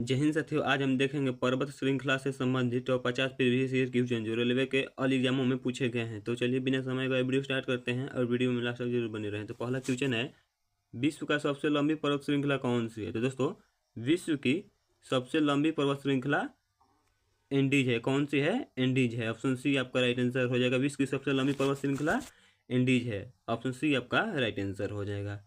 जय हिंद साथियों, आज हम देखेंगे पर्वत श्रृंखला से संबंधित टॉप 50 प्रीवियस ईयर क्वेश्चन जो रेलवे के ऑल एग्जामों में पूछे गए हैं। तो चलिए बिना समय का वीडियो स्टार्ट करते हैं और वीडियो में लास्ट तक जरूर बने रहें। तो पहला क्वेश्चन है, विश्व का सबसे लंबी पर्वत श्रृंखला कौन सी है? तो दोस्तों, विश्व की सबसे लंबी पर्वत श्रृंखला एंडीज है। कौन सी है? एंडीज है। ऑप्शन सी आपका राइट आंसर हो जाएगा। विश्व की सबसे लंबी पर्वत श्रृंखला एंडीज है। ऑप्शन सी आपका राइट आंसर हो जाएगा।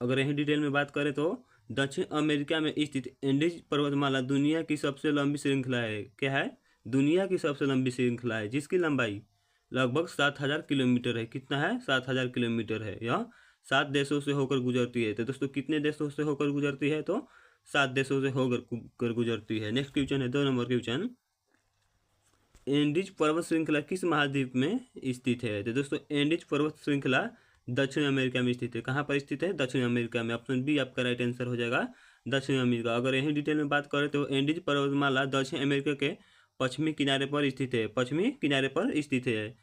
अगर यही डिटेल में बात करें तो दक्षिण अमेरिका में स्थित एंडीज पर्वतमाला दुनिया की सबसे लंबी श्रृंखला है। क्या है? दुनिया की सबसे लंबी श्रृंखला है, जिसकी लंबाई लगभग 7,000 किलोमीटर है। कितना है? 7,000 किलोमीटर है। यह 7 देशों से होकर गुजरती है। तो दोस्तों, कितने देशों से होकर गुजरती है? तो 7 देशों से होकर गुजरती है। नेक्स्ट क्वेश्चन है 2 नंबर क्वेश्चन, एंडीज पर्वत श्रृंखला किस महाद्वीप में स्थित है? तो दोस्तों, एंडीज पर्वत श्रृंखला दक्षिण अमेरिका में स्थित है। कहाँ पर स्थित है? दक्षिण अमेरिका में। ऑप्शन बी आपका राइट आंसर हो जाएगा, दक्षिण अमेरिका। अगर यही डिटेल में बात करें तो एंडीज पर्वतमाला दक्षिण अमेरिका के पश्चिमी किनारे पर स्थित है। पश्चिमी किनारे पर स्थित है।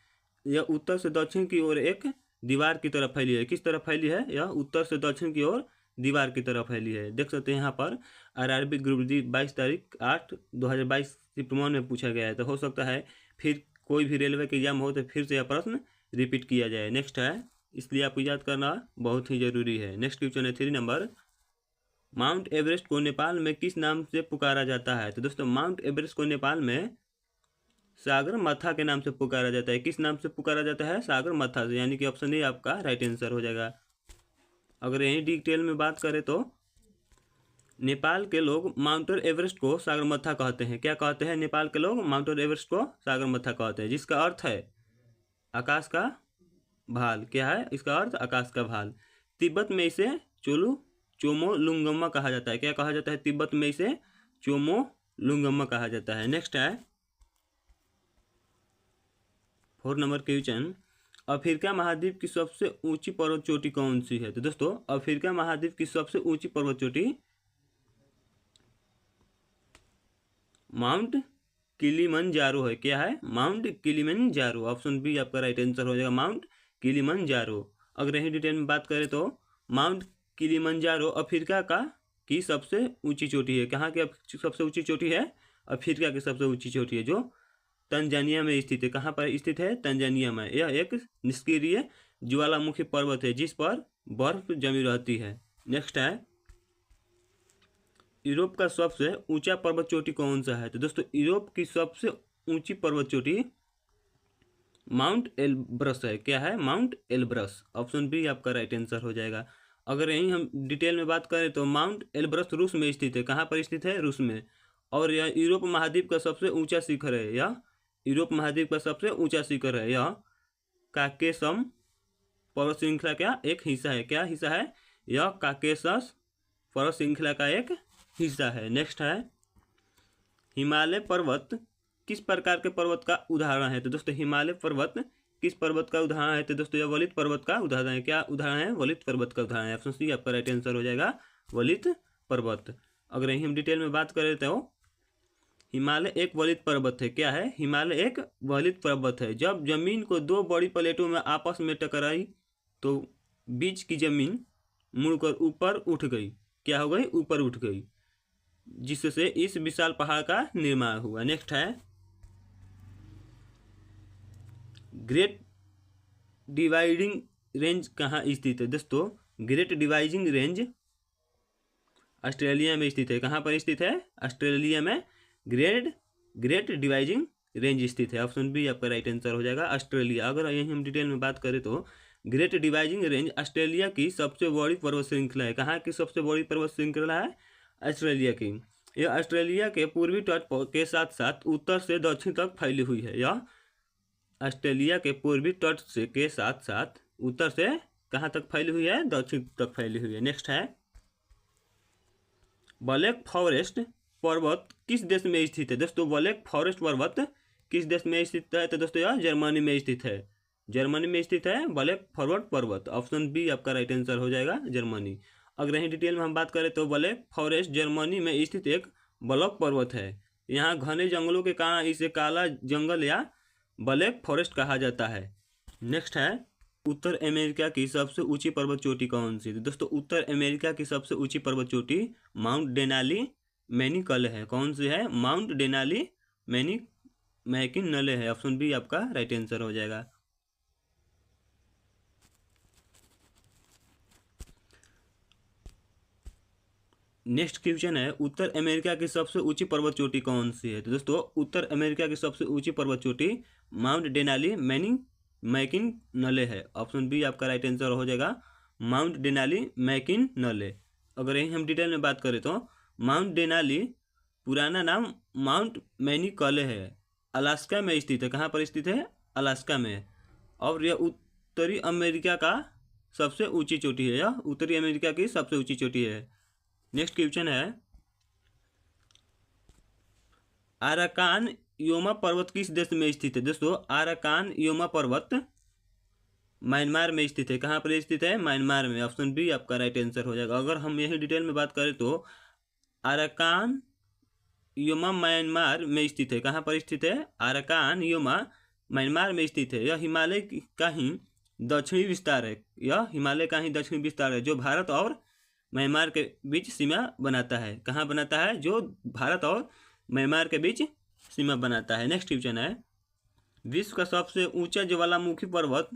यह उत्तर से दक्षिण की ओर एक दीवार की तरफ फैली है। किस तरफ फैली है? यह उत्तर से दक्षिण की ओर दीवार की तरफ फैली है। देख सकते हैं यहाँ पर आरआरबी ग्रुप डी 22 तारीख 8/2022 शिफ्ट 1 में पूछा गया है। तो हो सकता है फिर कोई भी रेलवे के एग्जाम हो तो फिर से यह प्रश्न रिपीट किया जाए। नेक्स्ट है, इसलिए आपको याद करना बहुत ही जरूरी है। नेक्स्ट क्वेश्चन है 3 नंबर, माउंट एवरेस्ट को नेपाल में किस नाम से पुकारा जाता है? तो दोस्तों, माउंट एवरेस्ट को नेपाल में सागरमाथा के नाम से पुकारा जाता है। किस नाम से पुकारा जाता है? सागरमाथा से। यानी कि ऑप्शन ए आपका राइट आंसर हो जाएगा। अगर यही डिटेल में बात करें तो नेपाल के लोग माउंट एवरेस्ट को सागरमाथा कहते हैं। क्या कहते हैं? नेपाल के लोग माउंट एवरेस्ट को सागरमाथा कहते हैं, जिसका अर्थ है आकाश का भाल। क्या है इसका अर्थ? आकाश का भाल। तिब्बत में इसे चोमोलुंगमा कहा जाता है। क्या कहा जाता है? तिब्बत में इसे चोमोलुंगमा कहा जाता है। नेक्स्ट है 4 नंबर क्वेश्चन, अफ्रीका महाद्वीप की सबसे ऊंची पर्वत चोटी कौन सी है? तो दोस्तों, अफ्रीका महाद्वीप की सबसे ऊंची पर्वत चोटी माउंट किलिमंजारो है। क्या है? Mount Kilimanjaro. ऑप्शन बी आपका राइट आंसर हो जाएगा, माउंट किलिमंजारो। अगर यही डिटेल में बात करें तो माउंट किलिमंजारो अफ्रीका की सबसे ऊंची चोटी है। कहाँ की सबसे ऊंची चोटी है? अफ्रीका की सबसे ऊंची चोटी है, जो तंजानिया में स्थित है। कहाँ पर स्थित है? तंजानिया में। यह एक निष्क्रिय ज्वालामुखी पर्वत है, जिस पर बर्फ जमी रहती है। नेक्स्ट है, यूरोप का सबसे ऊंचा पर्वत चोटी कौन सा है? तो दोस्तों, यूरोप की सबसे ऊंची पर्वत चोटी माउंट एल्ब्रस है। क्या है? Mount Elbrus. ऑप्शन बी आपका राइट आंसर हो जाएगा। अगर यही हम डिटेल में बात करें तो माउंट एल्ब्रस रूस में स्थित है। कहाँ पर स्थित है? रूस में। और यह यूरोप महाद्वीप का सबसे ऊंचा शिखर है। यह यूरोप महाद्वीप का सबसे ऊंचा शिखर है। यह काकेसम पर्वत श्रृंखला का एक हिस्सा है। क्या हिस्सा है? यह काकेशस पर्वत श्रृंखला का एक हिस्सा है। नेक्स्ट है, हिमालय पर्वत किस प्रकार के पर्वत का उदाहरण है? तो दोस्तों, हिमालय पर्वत किस पर्वत का उदाहरण है? तो दोस्तों, यह वलित पर्वत का उदाहरण है। क्या उदाहरण है? वलित पर्वत का उदाहरण है। ऑप्शन सी आपका राइट आंसर हो जाएगा, वलित पर्वत। अगर यही हम डिटेल में बात करें तो हिमालय एक वलित पर्वत है। क्या है? हिमालय एक वलित पर्वत है। जब जमीन को दो बड़ी प्लेटों में आपस में टकराई तो बीच की जमीन मुड़कर ऊपर उठ गई। क्या हो गई? ऊपर उठ गई, जिससे इस विशाल पहाड़ का निर्माण हुआ। नेक्स्ट है, ग्रेट डिवाइडिंग रेंज कहाँ स्थित है? दोस्तों, ग्रेट डिवाइडिंग रेंज ऑस्ट्रेलिया में स्थित है। कहाँ पर स्थित है? ऑस्ट्रेलिया में ग्रेट डिवाइडिंग रेंज स्थित है। ऑप्शन बी आपका राइट आंसर हो जाएगा, ऑस्ट्रेलिया। अगर यही हम डिटेल में बात करें तो ग्रेट डिवाइडिंग रेंज ऑस्ट्रेलिया की सबसे बड़ी पर्वत श्रृंखला है। कहाँ की सबसे बड़ी पर्वत श्रृंखला है? ऑस्ट्रेलिया की। यह ऑस्ट्रेलिया के पूर्वी तट के साथ साथ उत्तर से दक्षिण तक फैली हुई है। यह ऑस्ट्रेलिया के पूर्वी तट से के साथ साथ उत्तर से कहाँ तक फैली हुई है? दक्षिण तक फैली हुई है। नेक्स्ट है, ब्लैक फॉरेस्ट पर्वत किस देश में स्थित है? दोस्तों, ब्लैक फॉरेस्ट पर्वत किस देश में स्थित है? तो दोस्तों, यह जर्मनी में स्थित है। जर्मनी में स्थित है ब्लैक फॉरेस्ट पर्वत। ऑप्शन बी आपका राइट आंसर हो जाएगा, जर्मनी। अगर यही डिटेल में हम बात करें तो ब्लैक फॉरेस्ट जर्मनी में स्थित एक ब्लॉक पर्वत है। यहाँ घने जंगलों के कारण इसे काला जंगल या ब्लैक फॉरेस्ट कहा जाता है। नेक्स्ट है, उत्तर अमेरिका की सबसे ऊंची पर्वत चोटी कौन सी? दोस्तों, उत्तर अमेरिका की सबसे ऊंची पर्वत चोटी माउंट डेनाली मैनिकले है। कौन सी है? माउंट डेनाली मैकिनले है। ऑप्शन बी आपका राइट आंसर हो जाएगा। नेक्स्ट क्वेश्चन है, उत्तर अमेरिका की सबसे ऊंची पर्वत चोटी कौन सी है? तो दोस्तों उत्तर अमेरिका की सबसे ऊंची पर्वत चोटी माउंट डेनाली मैकिनले है। ऑप्शन बी आपका राइट आंसर हो जाएगा, माउंट डेनाली मैकिनले। अगर यही हम डिटेल में बात करें तो माउंट डेनाली पुराना नाम माउंट मैनिकले है, अलास्का में स्थित है। कहाँ पर स्थित है? अलास्का में। और यह उत्तरी अमेरिका का सबसे ऊंची चोटी है। यह उत्तरी अमेरिका की सबसे ऊंची चोटी है। नेक्स्ट क्वेश्चन है, आराकान योमा पर्वत किस देश में स्थित है? दोस्तों आराकान योमा पर्वत म्यांमार में स्थित है। कहाँ पर स्थित है? म्यांमार में। ऑप्शन बी आपका राइट आंसर हो जाएगा। अगर हम यही डिटेल में बात करें तो आराकान योमा म्यांमार में स्थित है। कहाँ पर स्थित है? आराकान योमा म्यांमार में स्थित है। यह हिमालय का ही दक्षिणी विस्तार है। यह हिमालय का ही दक्षिणी विस्तार है जो भारत और म्यांमार के बीच सीमा बनाता है। कहाँ बनाता है? जो भारत और म्यांमार के बीच सीमा बनाता है। नेक्स्ट क्वेश्चन है, विश्व का सबसे ऊंचा ज्वालामुखी पर्वत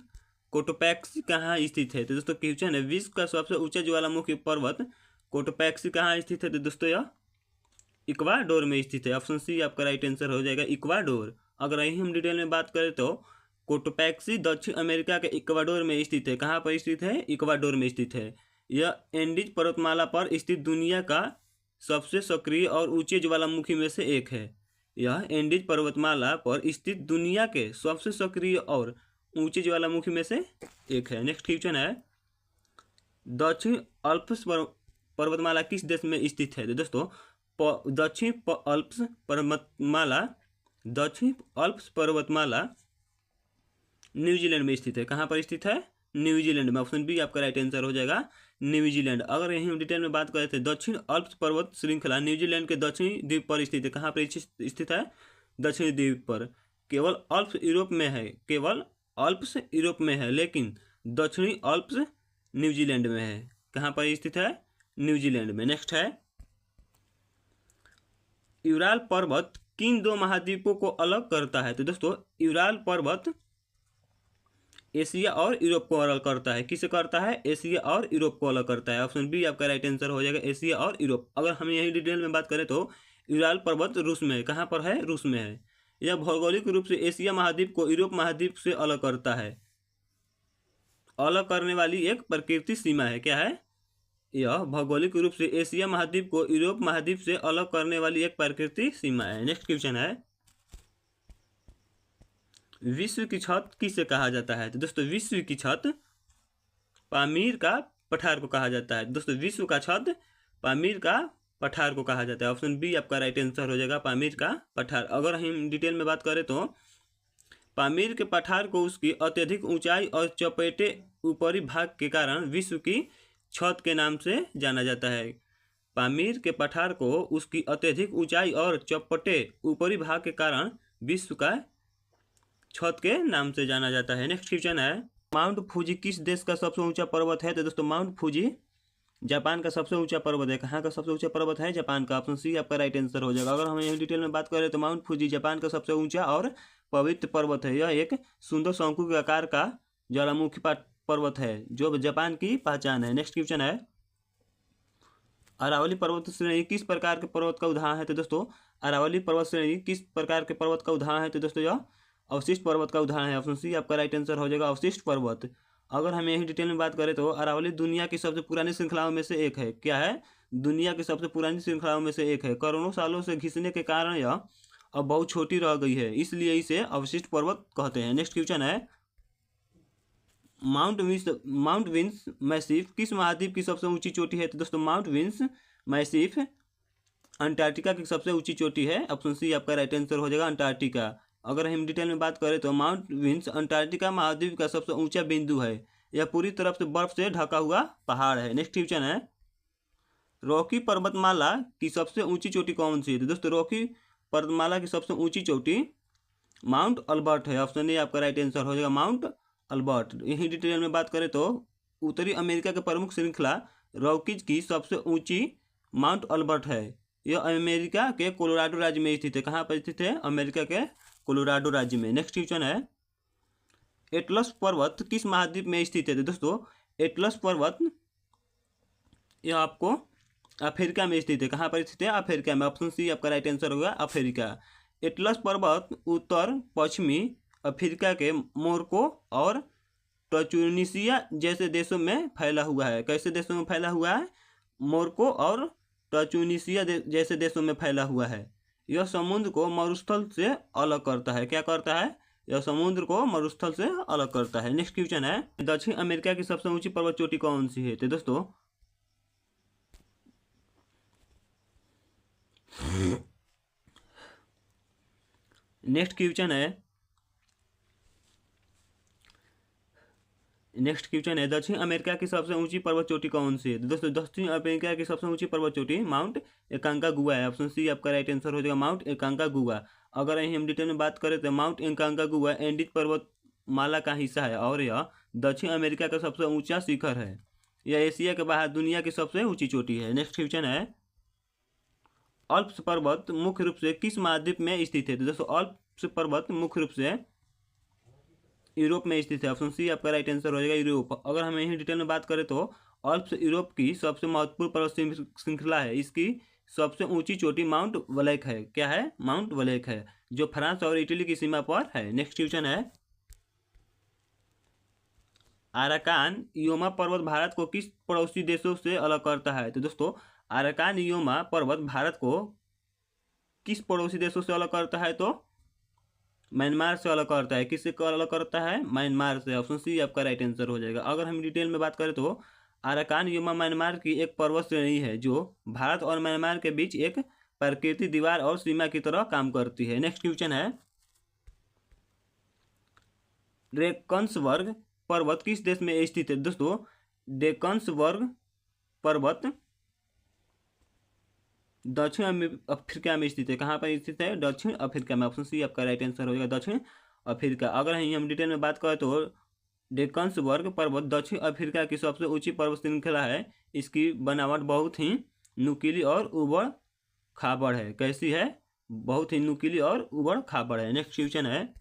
कोटोपैक्सी कहाँ स्थित है? तो दोस्तों क्वेश्चन है, विश्व का सबसे ऊंचा ज्वालामुखी पर्वत कोटोपैक्सी कहाँ स्थित है? तो दोस्तों यह इक्वाडोर में स्थित है। ऑप्शन सी आपका राइट आंसर हो जाएगा, इक्वाडोर। अगर यही हम डिटेल में बात करें तो कोटोपैक्सी दक्षिण अमेरिका के इक्वाडोर में स्थित है। कहाँ पर स्थित है? इक्वाडोर में स्थित है। यह एंडीज पर्वतमाला पर स्थित दुनिया का सबसे सक्रिय और ऊंचे ज्वालामुखी में से एक है। यह एंडीज पर्वतमाला पर स्थित दुनिया के सबसे सक्रिय और ऊंचे ज्वालामुखी में से एक है। नेक्स्ट क्वेश्चन है, दक्षिण अल्प्स पर्वतमाला किस देश में स्थित है? तो दोस्तों दक्षिण अल्प्स पर्वतमाला न्यूजीलैंड में स्थित है। कहाँ पर स्थित है? न्यूजीलैंड में। ऑप्शन बी आपका राइट आंसर हो जाएगा, न्यूजीलैंड। अगर यही हम डिटेल में बात करें तो दक्षिण अल्प्स पर्वत श्रृंखला न्यूजीलैंड के दक्षिणी द्वीप पर स्थित है। कहाँ पर स्थित है? दक्षिणी द्वीप पर। केवल अल्प्स यूरोप में है, केवल अल्प्स यूरोप में है, लेकिन दक्षिणी अल्प्स न्यूजीलैंड में है। कहाँ पर स्थित है? न्यूजीलैंड में। नेक्स्ट है, यूराल पर्वत किन दो महाद्वीपों को अलग करता है? तो दोस्तों यूराल पर्वत एशिया और यूरोप को अलग करता है। किसे करता है? एशिया और यूरोप को अलग करता है। ऑप्शन बी आपका राइट आंसर हो जाएगा, एशिया और यूरोप। अगर हम यही डिटेल में बात करें तो यूराल पर्वत रूस में है। कहाँ पर है? रूस में है। यह भौगोलिक रूप से एशिया महाद्वीप को यूरोप महाद्वीप से अलग करता है। अलग करने वाली एक प्रकृति सीमा है। क्या है? यह भौगोलिक रूप से एशिया महाद्वीप को यूरोप महाद्वीप से अलग करने वाली एक प्राकृतिक सीमा है। नेक्स्ट क्वेश्चन है, विश्व की छत किसे कहा जाता है? तो दोस्तों विश्व की छत पामीर का पठार को कहा जाता है। दोस्तों विश्व का छत पामीर का पठार को कहा जाता है। ऑप्शन बी आपका राइट आंसर हो जाएगा, पामीर का पठार। अगर हम डिटेल में बात करें तो पामीर के पठार को उसकी अत्यधिक ऊंचाई और चपेटे ऊपरी भाग के कारण विश्व की छत के नाम से जाना जाता है। पामीर के पठार को उसकी अत्यधिक ऊंचाई और चपटे ऊपरी भाग के कारण विश्व का छत के नाम से जाना जाता है। नेक्स्ट क्वेश्चन है, माउंट फूजी किस देश का सबसे ऊंचा पर्वत है? तो दोस्तों माउंट फूजी जापान का सबसे ऊंचा पर्वत है। कहाँ का सबसे ऊंचा पर्वत है? जापान का। ऑप्शन सी आपका राइट आंसर हो जाएगा। अगर हम यही डिटेल में बात करें तो माउंट फूजी जापान का सबसे ऊंचा और पवित्र पर्वत है। यह एक सुंदर शंकु के आकार का ज्वालामुखी पर्वत है जो जापान की पहचान है। नेक्स्ट क्वेश्चन है, अरावली पर्वत श्रेणी किस प्रकार के पर्वत का उदाहरण है? तो दोस्तों अरावली पर्वत श्रेणी किस प्रकार के पर्वत का उदाहरण है? तो दोस्तों यह अवशिष्ट पर्वत का उदाहरण है। ऑप्शन सी आपका राइट आंसर हो जाएगा, अवशिष्ट पर्वत। अगर हम यही डिटेल में बात करें तो अरावली दुनिया की सबसे पुरानी श्रृंखलाओं में से एक है। क्या है? दुनिया की सबसे पुरानी श्रृंखलाओं में से एक है। करोड़ों सालों से घिसने के कारण यह अब बहुत छोटी रह गई है, इसलिए इसे अवशिष्ट पर्वत कहते हैं। नेक्स्ट क्वेश्चन है, माउंट विंस मैसिफ किस महाद्वीप की सबसे ऊंची चोटी है? तो दोस्तों माउंट विंस मैसिफ अंटार्कटिका की सबसे ऊंची चोटी है। ऑप्शन सी आपका राइट आंसर हो जाएगा, अंटार्कटिका। अगर हम डिटेल में बात करें तो माउंट विंस अंटार्कटिका महाद्वीप का सबसे ऊंचा बिंदु है। यह पूरी तरफ से बर्फ से ढका हुआ पहाड़ है। नेक्स्ट क्वेश्चन है, रॉकी पर्वतमाला की सबसे ऊंची चोटी कौन सी है? तो दोस्तों रॉकी पर्वतमाला की सबसे ऊंची चोटी माउंट अल्बर्ट है। ऑप्शन ए आपका राइट आंसर हो जाएगा, माउंट अल्बर्ट। यही डिटेल में बात करें तो उत्तरी अमेरिका के प्रमुख श्रृंखला रॉकीज की सबसे ऊंची माउंट अल्बर्ट है। यह अमेरिका के कोलोराडो राज्य में स्थित है। कहाँ पर स्थित है? अमेरिका के कोलोराडो राज्य में। नेक्स्ट क्वेश्चन है, एटलस पर्वत किस महाद्वीप में स्थित है? तो दोस्तों एटलस पर्वत यह आपको अफ्रीका में स्थित है। कहाँ पर स्थित है? अफ्रीका में। ऑप्शन सी आपका राइट आंसर होगा, अफ्रीका। एटलस पर्वत उत्तर पश्चिमी अफ्रीका के मोरक्को और टचुनिसिया जैसे देशों में फैला हुआ है। कैसे देशों में फैला हुआ है? मोरक्को और टचुनिसिया जैसे देशों में फैला हुआ है। यह समुद्र को मरुस्थल से अलग करता है। क्या करता है? यह समुद्र को मरुस्थल से अलग करता है। नेक्स्ट क्वेश्चन है, दक्षिण अमेरिका की सबसे ऊंची पर्वत चोटी कौन सी है? तो दोस्तों नेक्स्ट क्वेश्चन है, दक्षिण अमेरिका की सबसे ऊंची पर्वत चोटी कौन सी है? दोस्तों दक्षिण अमेरिका की सबसे ऊंची पर्वत चोटी माउंट एकांकागुआ है। ऑप्शन सी आपका राइट आंसर हो जाएगा, माउंट एकांकागुआ। अगर हम डिटेल में बात करें तो माउंट एकांकागुआ एंडीज पर्वतमाला का हिस्सा है और यह दक्षिण अमेरिका का सबसे ऊंचा शिखर है। यह एशिया के बाहर दुनिया की सबसे ऊंची चोटी है। नेक्स्ट क्वेश्चन है, अल्प्स पर्वत मुख्य रूप से किस महाद्वीप में स्थित है? तो दोस्तों अल्प्स पर्वत मुख्य रूप से यूरोप में स्थित है। ऑप्शन सी आपका राइट आंसर हो जाएगा, यूरोप। अगर हम यही डिटेल में बात करें तो अल्प्स यूरोप की सबसे महत्वपूर्ण पर्वत श्रृंखला है। इसकी सबसे ऊंची चोटी माउंट वलैक है। क्या है? माउंट वलैक है, जो फ्रांस और इटली की सीमा पर है। नेक्स्ट क्वेश्चन है, अराकान योमा पर्वत भारत को किस पड़ोसी देशों से अलग करता है? तो दोस्तों अराकान योमा पर्वत भारत को किस पड़ोसी देशों से अलग करता है? तो म्यांमार से अलग करता है। किससे अलग करता है? म्यांमार से। ऑप्शन सी आपका राइट आंसर हो जाएगा। अगर हम डिटेल में बात करें तो अराकान योमा म्यांमार की एक पर्वत श्रेणी है जो भारत और म्यांमार के बीच एक प्राकृतिक दीवार और सीमा की तरह काम करती है। नेक्स्ट क्वेश्चन है, ड्रेकन्सबर्ग पर्वत किस देश में स्थित है? दोस्तों ड्रेकन्सबर्ग पर्वत दक्षिण अफ्रीका में स्थित है। कहाँ पर स्थित है? दक्षिण अफ्रीका में। ऑप्शन सी आपका राइट आंसर हो जाएगा, दक्षिण अफ्रीका। अगर हम डिटेल में बात करें तो ड्रेकन्सबर्ग पर्वत दक्षिण अफ्रीका की सबसे ऊंची पर्वत श्रृंखला है। इसकी बनावट बहुत ही नुकीली और उबड़ खाबड़ है। कैसी है? बहुत ही नुकीली और उबड़ खाबड़ है। नेक्स्ट क्वेश्चन है,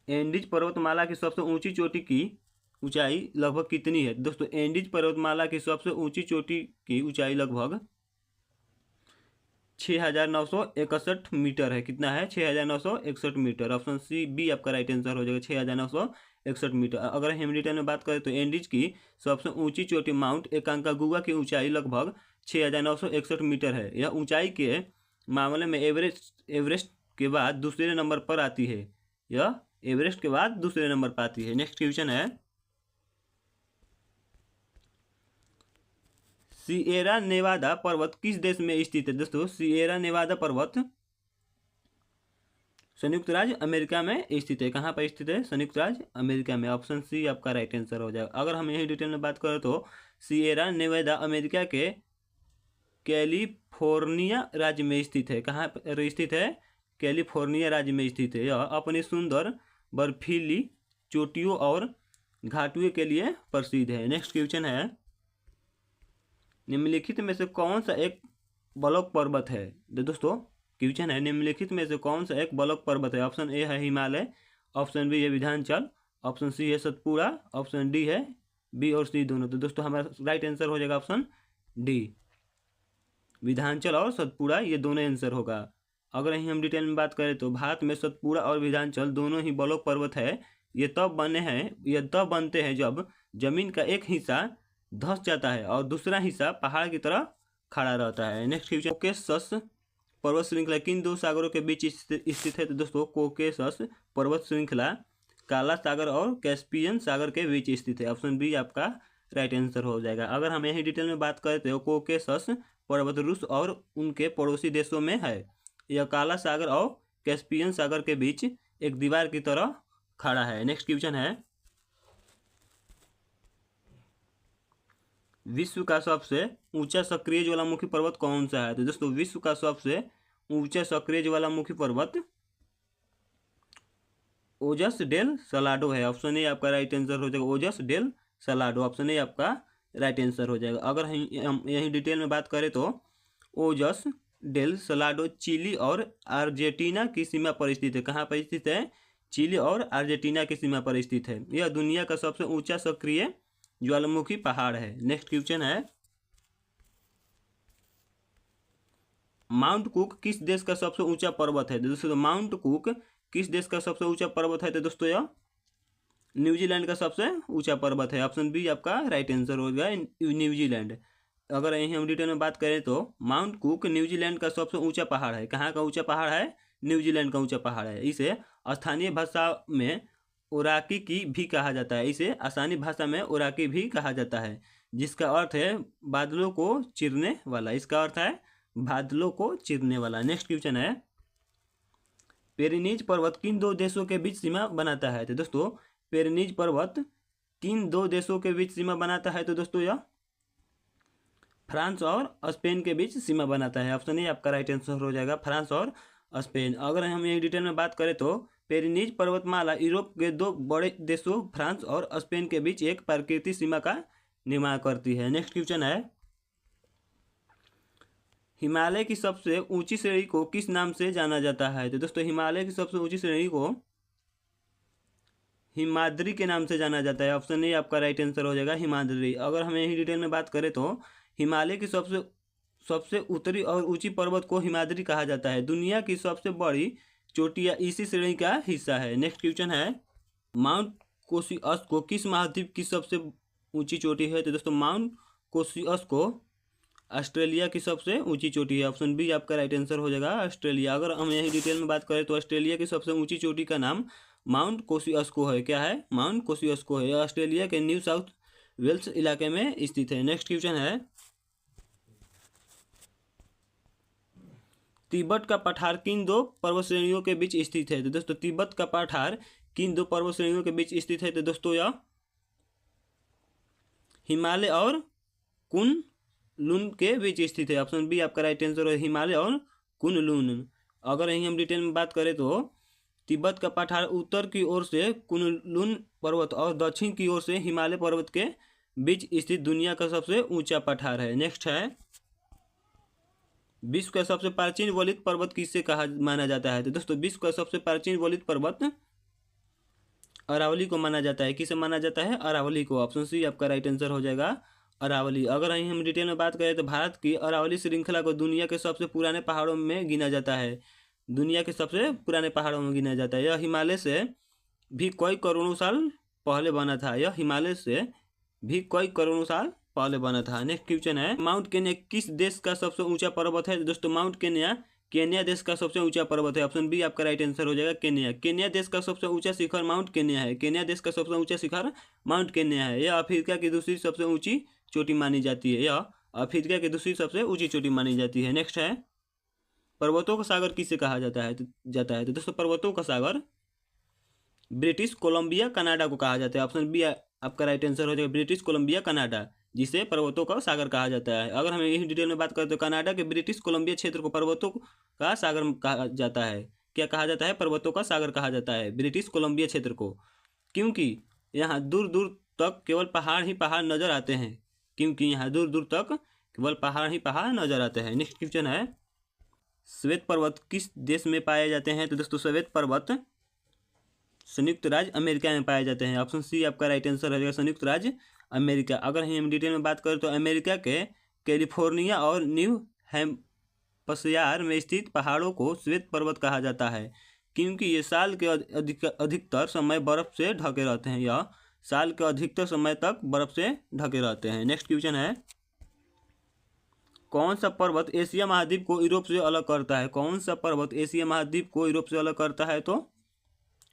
एंडीज पर्वतमाला की सबसे ऊंची चोटी की ऊंचाई लगभग कितनी है? दोस्तों एंडीज पर्वतमाला की सबसे ऊंची चोटी की ऊंचाई लगभग 6,961 मीटर है। कितना है? 6,961 मीटर। ऑप्शन सी बी आपका राइट आंसर हो जाएगा, 6,961 मीटर। अगर हम डिटेल में बात करें तो एंडीज की सबसे ऊंची चोटी माउंट एकांकागुआ की ऊंचाई लगभग 6,961 मीटर है। यह ऊंचाई के मामले में एवरेस्ट के बाद दूसरे नंबर पर आती है। यह एवरेस्ट के बाद दूसरे नंबर पर आती है। नेक्स्ट क्वेश्चन है, सिएरा नेवादा पर्वत किस देश में स्थित है? दोस्तों सिएरा नेवादा पर्वत संयुक्त राज्य अमेरिका में स्थित है। कहाँ पर स्थित है? संयुक्त राज्य अमेरिका में। ऑप्शन सी आपका राइट आंसर हो जाएगा। अगर हम यही डिटेल में बात करें तो सिएरा नेवादा अमेरिका के कैलिफोर्निया राज्य में स्थित है। कहाँ पर स्थित है? कैलिफोर्निया राज्य में स्थित है। यह अपनी सुंदर बर्फीली चोटियों और घाटियों के लिए प्रसिद्ध है। नेक्स्ट क्वेश्चन है, निम्नलिखित में से कौन सा एक बलक पर्वत है? दोस्तों क्वेश्चन है, निम्नलिखित में से कौन सा एक बलक पर्वत है? ऑप्शन ए है हिमालय, ऑप्शन बी है विंध्याचल, ऑप्शन सी है सतपुड़ा, ऑप्शन डी है बी और सी दोनों। तो दोस्तों हमारा राइट आंसर हो जाएगा ऑप्शन डी, विंध्याचल और सतपुड़ा, ये दोनों आंसर होगा। अगर हम डिटेल में बात करें तो भारत में सतपुड़ा और विंध्याचल दोनों ही बलक पर्वत है। ये तब बनते हैं जब जमीन का एक हिस्सा धंस जाता है और दूसरा हिस्सा पहाड़ की तरह खड़ा रहता है। नेक्स्ट क्वेश्चन, कोकेसस पर्वत श्रृंखला किन दो सागरों के बीच स्थित है? तो दोस्तों कोकेसस पर्वत श्रृंखला काला सागर और कैस्पियन सागर के बीच स्थित है। ऑप्शन बी आपका राइट आंसर हो जाएगा। अगर हम यही डिटेल में बात करें तो कोकेसस पर्वत रूस और उनके पड़ोसी देशों में है। यह काला सागर और कैस्पियन सागर के बीच एक दीवार की तरह खड़ा है। नेक्स्ट क्वेश्चन है, विश्व का सबसे ऊंचा सक्रिय ज्वालामुखी पर्वत कौन सा है? तो दोस्तों विश्व का सबसे ऊंचा सक्रिय ज्वालामुखी पर्वत ओजस डेल सलाडो है। ऑप्शन ए आपका राइट आंसर हो जाएगा, ओजस डेल सलाडो। ऑप्शन ए आपका राइट आंसर हो जाएगा। अगर हम यही डिटेल में बात करें तो ओजस डेल सलाडो चिली और अर्जेंटीना की सीमा पर स्थित है। कहाँ पर स्थित है? चिली और अर्जेंटीना की सीमा पर स्थित है। यह दुनिया का सबसे ऊंचा सक्रिय ज्वालामुखी पहाड़ है। नेक्स्ट क्वेश्चन है, माउंट कुक किस देश का सबसे ऊंचा पर्वत है? दोस्तों माउंट कुक किस देश का सबसे ऊंचा पर्वत है? तो दोस्तों यह न्यूजीलैंड का सबसे ऊंचा पर्वत है। ऑप्शन बी आपका राइट आंसर हो गया, न्यूजीलैंड। अगर यहीं हम डिटेल में बात करें तो माउंट कुक न्यूजीलैंड का सबसे ऊंचा पहाड़ है। कहाँ का ऊंचा पहाड़ है? न्यूजीलैंड का ऊंचा पहाड़ है। इसे स्थानीय भाषा में ओराकी की भी कहा जाता है। इसे आसानी भाषा में ओराकी भी कहा जाता है, जिसका अर्थ है बादलों को चीरने वाला। इसका अर्थ है बादलों को चीरने वाला। नेक्स्ट क्वेश्चन है, पेरिनीज पर्वत किन दो देशों के बीच सीमा बनाता है? तो दोस्तों पेरिनीज पर्वत किन दो देशों के बीच सीमा बनाता है? तो दोस्तों यह फ्रांस और स्पेन के बीच सीमा बनाता है। ऑप्शन ए आपका राइट आंसर हो जाएगा, फ्रांस और स्पेन। अगर हम ये डिटेल में बात करें तो पेरिनीज पर्वतमाला यूरोप के दो बड़े देशों फ्रांस और स्पेन के बीच एक प्राकृतिक सीमा का निर्माण करती है। नेक्स्ट क्वेश्चन है, हिमालय की सबसे ऊंची श्रेणी को किस नाम से जाना जाता है? तो दोस्तों हिमालय की सबसे ऊंची श्रेणी को हिमाद्री के नाम से जाना जाता है। ऑप्शन ए आपका राइट आंसर हो जाएगा, हिमाद्री। अगर हम यही डिटेल में बात करें तो हिमालय की सबसे उत्तरी और ऊंची पर्वत को हिमाद्री कहा जाता है। दुनिया की सबसे बड़ी चोटियाँ इसी श्रेणी का हिस्सा है। नेक्स्ट क्वेश्चन है, माउंट कोसियस को किस महाद्वीप की सबसे ऊंची चोटी है? तो दोस्तों माउंट कोसियस को ऑस्ट्रेलिया की सबसे ऊंची चोटी है। ऑप्शन बी आपका राइट आंसर हो जाएगा, ऑस्ट्रेलिया। अगर हम यही डिटेल में बात करें तो ऑस्ट्रेलिया की सबसे ऊंची चोटी का नाम माउंट कोसियस्को है। क्या है? माउंट कोसियस्को है। ऑस्ट्रेलिया के न्यू साउथ वेल्स इलाके में स्थित है। नेक्स्ट क्वेश्चन है, तिब्बत का पठार किन दो पर्वत श्रेणियों के बीच स्थित है? तो दोस्तों तिब्बत का पठार किन दो पर्वत श्रेणियों के बीच स्थित है? तो दोस्तों यह हिमालय और कुन-लुन के बीच स्थित है। ऑप्शन बी आपका राइट आंसर है, हिमालय और कुन-लुन। अगर यहीं हम डिटेल में बात करें तो तिब्बत का पठार उत्तर की ओर से कुन-लुन पर्वत और दक्षिण की ओर से हिमालय पर्वत के बीच स्थित दुनिया का सबसे ऊंचा पठार है। नेक्स्ट है, विश्व का सबसे प्राचीन वलित पर्वत किससे कहा माना जाता है? तो दोस्तों विश्व का सबसे प्राचीन वलित पर्वत अरावली को माना जाता है। किसे माना जाता है? अरावली को। ऑप्शन सी आपका राइट आंसर हो जाएगा, अरावली। अगर हम डिटेल में बात करें तो भारत की अरावली श्रृंखला को दुनिया के सबसे पुराने पहाड़ों में गिना जाता है। दुनिया के सबसे पुराने पहाड़ों में गिना जाता है। यह हिमालय से भी कई करोड़ों साल पहले बना था। यह हिमालय से भी कई करोड़ों साल पहले बना था। नेक्स्ट क्वेश्चन है, माउंट केन्या किस देश का सबसे ऊंचा पर्वत है? दोस्तों माउंट केन्या देश का सबसे ऊंचा पर्वत है। ऑप्शन बी आपका राइट आंसर हो जाएगा, केन्या। केन्या देश का सबसे ऊंचा शिखर माउंट केन्या है। केन्या देश का सबसे ऊंचा शिखर माउंट केन्या है। यह अफ्रीका की दूसरी सबसे ऊंची चोटी मानी जाती है। यह अफ्रीका की दूसरी सबसे ऊंची चोटी मानी जाती है। नेक्स्ट है, पर्वतों का सागर किसे कहा जाता है? तो दोस्तों पर्वतों का सागर ब्रिटिश कोलंबिया कनाडा को कहा जाता है। ऑप्शन बी आपका राइट आंसर हो जाएगा, ब्रिटिश कोलंबिया कनाडा, जिसे पर्वतों का सागर कहा जाता है। अगर हम यही डिटेल में बात करें तो कनाडा के ब्रिटिश कोलंबिया क्षेत्र को पर्वतों का सागर कहा जाता है। क्या कहा जाता है? पर्वतों का सागर कहा जाता है ब्रिटिश कोलंबिया क्षेत्र को, क्योंकि यहाँ दूर दूर तक केवल पहाड़ ही पहाड़ नजर आते हैं। नजर आते हैं। नेक्स्ट क्वेश्चन है, श्वेत पर्वत किस देश में पाए जाते हैं? तो दोस्तों श्वेत पर्वत संयुक्त राज्य अमेरिका में पाए जाते हैं। ऑप्शन सी आपका राइट आंसर हो जाएगा, संयुक्त राज्य अमेरिका। अगर हम डिटेल में बात करें तो अमेरिका के कैलिफोर्निया और न्यू हैम्पशायर में स्थित पहाड़ों को श्वेत पर्वत कहा जाता है, क्योंकि ये साल के अधिकतर समय बर्फ से ढके रहते हैं। यह साल के अधिकतर समय तक बर्फ से ढके रहते हैं। नेक्स्ट क्वेश्चन है, कौन सा पर्वत एशिया महाद्वीप को यूरोप से अलग करता है? कौन सा पर्वत एशिया महाद्वीप को यूरोप से अलग करता है? तो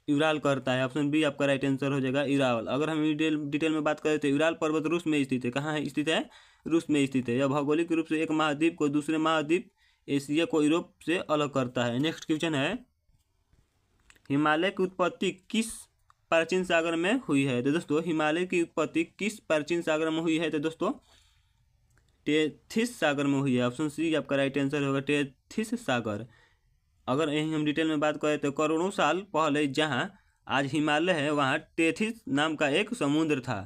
यूराल करता है। ऑप्शन बी आपका राइट आंसर हो जाएगा, यूराल। अगर हम डिटेल में बात करें तो यूराल पर्वत रूस में स्थित है। कहाँ स्थित है? रूस में स्थित है। यह भौगोलिक रूप से एक महाद्वीप को दूसरे महाद्वीप एशिया को यूरोप से अलग करता है। नेक्स्ट क्वेश्चन है, हिमालय की उत्पत्ति किस प्राचीन सागर में हुई है? तो दोस्तों हिमालय की उत्पत्ति किस प्राचीन सागर में हुई है? तो दोस्तों टेथिस सागर में हुई है। ऑप्शन सी आपका राइट आंसर होगा, टेथिस सागर। अगर यही हम डिटेल में बात करें तो करोड़ों साल पहले जहां आज हिमालय है वहां टेथिस नाम का एक समुद्र था।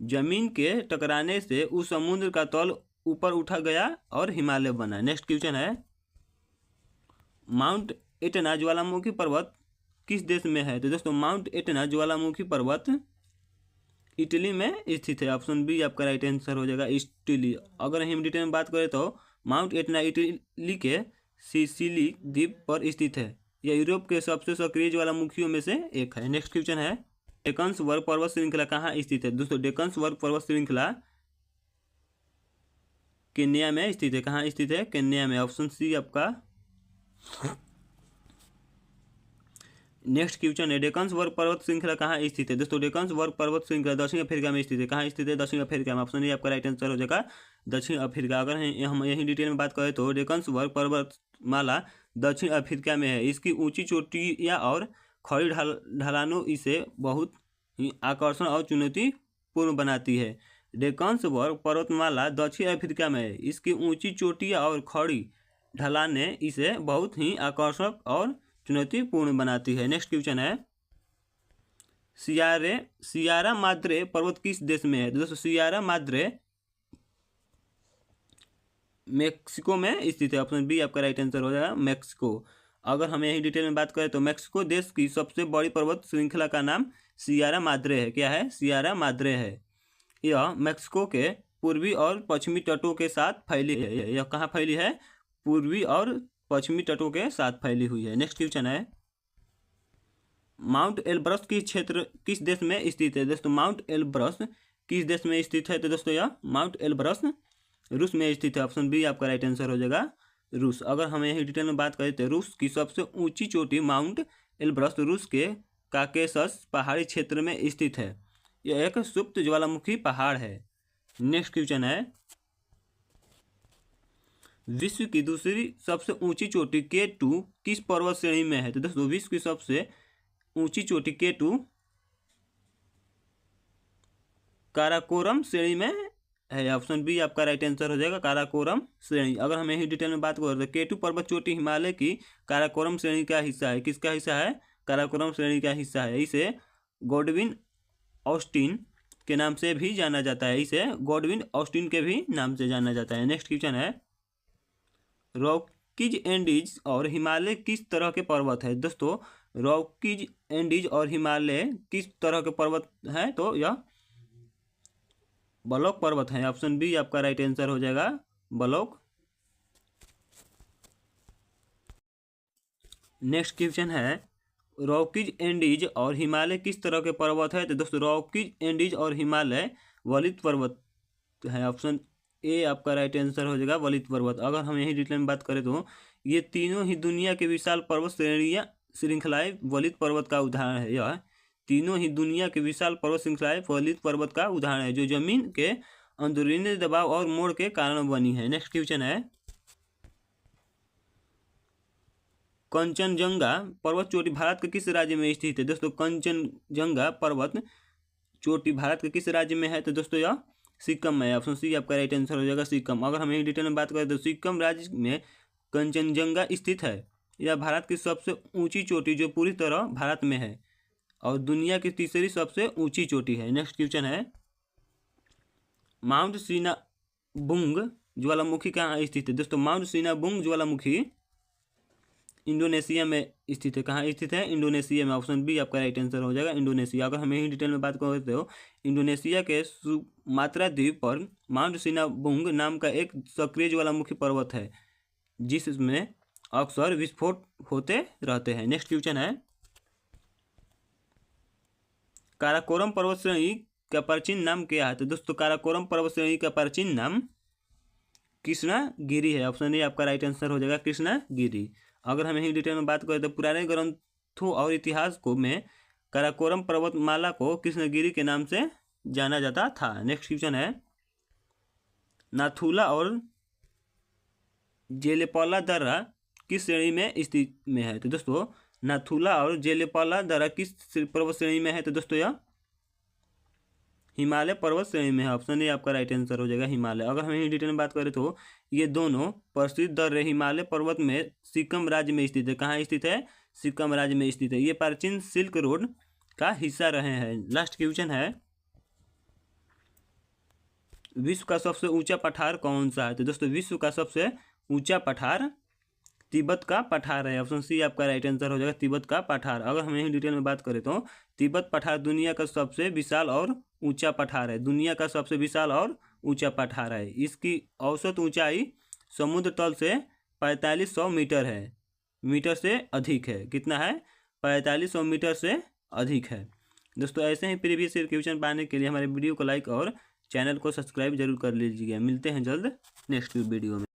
जमीन के टकराने से उस समुद्र का तल ऊपर उठा गया और हिमालय बना। नेक्स्ट क्वेश्चन है, माउंट एटना ज्वालामुखी पर्वत किस देश में है? तो दोस्तों माउंट एटना ज्वालामुखी पर्वत इटली में स्थित है। ऑप्शन बी आपका राइट आंसर हो जाएगा, इटली। अगर हम डिटेल में बात करें तो माउंट एटना इटली के सिसिली द्वीप पर स्थित है। यह यूरोप के सबसे सक्रिय ज्वालामुखियों में से एक है। नेक्स्ट क्वेश्चन है, डेक्कन वर्ग पर्वत श्रृंखला कहाँ स्थित है? दोस्तों डेक्कन वर्ग पर्वत श्रृंखला केन्या में स्थित है। कहाँ स्थित है? केन्या में। ऑप्शन सी आपका। नेक्स्ट क्वेश्चन है, डेक्कन वर्ग पर्वत श्रृंखला कहाँ स्थित है? दोस्तों डेक्कन वर्ग पर्वत श्रृंखला दक्षिण अफ्रीका में स्थित है। कहाँ स्थित है? दक्षिण अफ्रीका में। ऑप्शन ए आपका राइट आंसर हो जाएगा, दक्षिण अफ्रीका। अगर हम यही डिटेल में बात करें तो डेक्कन वर्ग पर्वतमाला दक्षिण अफ्रीका में है। इसकी ऊंची चोटियाँ और खड़ी ढलानों इसे बहुत ही आकर्षण और चुनौतीपूर्ण बनाती है। डेक्कन वर्ग पर्वतमाला दक्षिण अफ्रीका में है। इसकी ऊंची चोटियाँ और खड़ी ढलानें इसे बहुत ही आकर्षक और चुनौतीपूर्ण बनाती है। नेक्स्ट क्वेश्चन है, सियारा माद्रे पर्वत किस देश में है? दोस्तों सियारा माद्रे मेक्सिको में स्थित है। ऑप्शन बी आपका राइट आंसर हो जाएगा, मेक्सिको। अगर हम यही डिटेल में बात करें तो मेक्सिको देश की सबसे बड़ी पर्वत श्रृंखला का नाम सियारा माद्रे है। क्या है? सियारा माद्रे है। यह मेक्सिको के पूर्वी और पश्चिमी तटों के साथ फैली है। यह कहाँ फैली है? पूर्वी और पश्चिमी तटों के साथ फैली हुई है। नेक्स्ट क्वेश्चन है, माउंट एलब्रस किस क्षेत्र किस देश में स्थित है? दोस्तों माउंट एलब्रस किस देश में स्थित है? तो दोस्तों यह माउंट एलब्रस रूस में स्थित है। ऑप्शन बी आपका राइट आंसर हो जाएगा, रूस। अगर हम यही डिटेल में बात करें तो रूस की सबसे ऊंची चोटी माउंट एलब्रस रूस के काकेशस पहाड़ी क्षेत्र में स्थित है। यह एक सुप्त ज्वालामुखी पहाड़ है। नेक्स्ट क्वेश्चन है, विश्व की दूसरी सबसे ऊंची चोटी K2 किस पर्वत श्रेणी में है? तो दोस्तों विश्व की सबसे ऊंची चोटी K2 काराकोरम श्रेणी में है। ऑप्शन बी आपका राइट आंसर हो जाएगा, काराकोरम श्रेणी। अगर हम यही डिटेल में बात करें तो K2 पर्वत चोटी हिमालय की काराकोरम श्रेणी का हिस्सा है। किसका हिस्सा है? काराकोरम श्रेणी का हिस्सा है। इसे गॉडविन ऑस्टिन के नाम से भी जाना जाता है। इसे गॉडविन ऑस्टिन के भी नाम से जाना जाता है। नेक्स्ट क्वेश्चन है, रॉकीज एंडीज और हिमालय किस तरह के पर्वत है? दोस्तों रॉकीज एंडीज और हिमालय किस तरह के पर्वत हैं? तो यह ब्लॉक पर्वत है। ऑप्शन बी आपका राइट आंसर हो जाएगा, ब्लॉक। नेक्स्ट क्वेश्चन है, रॉकीज एंडीज और हिमालय किस तरह के पर्वत है? तो दोस्तों रॉकीज एंडीज और हिमालय वलित पर्वत है। ऑप्शन ए आपका राइट आंसर हो जाएगा, वलित पर्वत। अगर हम यही डिटेल में बात करें तो ये तीनों ही दुनिया के विशाल पर्वत श्रृंखलाएं वलित पर्वत का उदाहरण है। यह तीनों ही दुनिया के विशाल पर्वत श्रृंखलाएं वलित पर्वत का उदाहरण है, जो जमीन के अंदरूनी दबाव और मोड़ के कारण बनी है। नेक्स्ट क्वेश्चन है, कंचनजंगा पर्वत चोटी भारत के किस राज्य में स्थित है? दोस्तों कंचनजंगा पर्वत चोटी भारत के किस राज्य में है? तो दोस्तों यह सिक्किम में है। ऑप्शन सी आपका राइट आंसर हो जाएगा, सिक्किम। अगर हम एक डिटेल में बात करें तो सिक्किम राज्य में कंचनजंगा स्थित है। यह भारत की सबसे ऊंची चोटी जो पूरी तरह भारत में है और दुनिया की तीसरी सबसे ऊंची चोटी है। नेक्स्ट क्वेश्चन है, माउंट सिनाबुंग ज्वालामुखी कहाँ स्थित है? दोस्तों माउंट सिनाबुंग ज्वालामुखी इंडोनेशिया में स्थित है। कहाँ स्थित है? इंडोनेशिया में। ऑप्शन बी आपका राइट आंसर हो जाएगा, इंडोनेशिया। अगर हम यही डिटेल में बात करते हो, इंडोनेशिया के सुमात्रा द्वीप पर माउंट सिनाबुंग नाम का एक सक्रिय ज्वालामुखी पर्वत है, जिसमें अक्सर विस्फोट होते रहते हैं। नेक्स्ट क्वेश्चन है, काराकोरम पर्वत श्रेणी का प्राचीन नाम क्या है? तो दोस्तों काराकोरम पर्वत श्रेणी का प्राचीन नाम कृष्णागिरी है। ऑप्शन ए आपका राइट आंसर हो जाएगा, कृष्णागिरी। अगर हम यही डिटेल में बात करें तो पुराने ग्रंथों और इतिहास को में काराकोरम पर्वतमाला को कृष्णगिरी के नाम से जाना जाता था। नेक्स्ट क्वेश्चन है, नाथुला और जेलेपाला दर्रा किस श्रेणी में स्थित में है? तो दोस्तों नाथुला और जेलेपाला दर्रा किस पर्वत श्रेणी में है? तो दोस्तों यह हिमालय पर्वत श्रेणी में है। ऑप्शन ए आपका राइट आंसर हो जाएगा, हिमालय। अगर हम यही डिटेल में बात करें तो ये दोनों प्रसिद्ध दर्रे हिमालय पर्वत में सिक्किम राज्य में स्थित है। कहाँ स्थित है? सिक्किम राज्य में स्थित है। ये प्राचीन सिल्क रोड का हिस्सा रहे हैं। लास्ट क्वेश्चन है, विश्व का सबसे ऊंचा पठार कौन सा है? तो दोस्तों विश्व का सबसे ऊंचा पठार तिब्बत का पठार है। ऑप्शन सी आपका राइट आंसर हो जाएगा, तिब्बत का पठार। अगर हम यही डिटेल में बात करें तो तिब्बत पठार दुनिया का सबसे विशाल और ऊंचा पठार है। दुनिया का सबसे विशाल और ऊंचा पठार है। इसकी औसत ऊंचाई समुद्र तल से 4500 मीटर है, मीटर से अधिक है। कितना है? 4500 मीटर से अधिक है। दोस्तों ऐसे ही प्रीवियस ईयर क्वेश्चन पाने के लिए हमारे वीडियो को लाइक और चैनल को सब्सक्राइब जरूर कर लीजिएगा। मिलते हैं जल्द नेक्स्ट वीडियो में।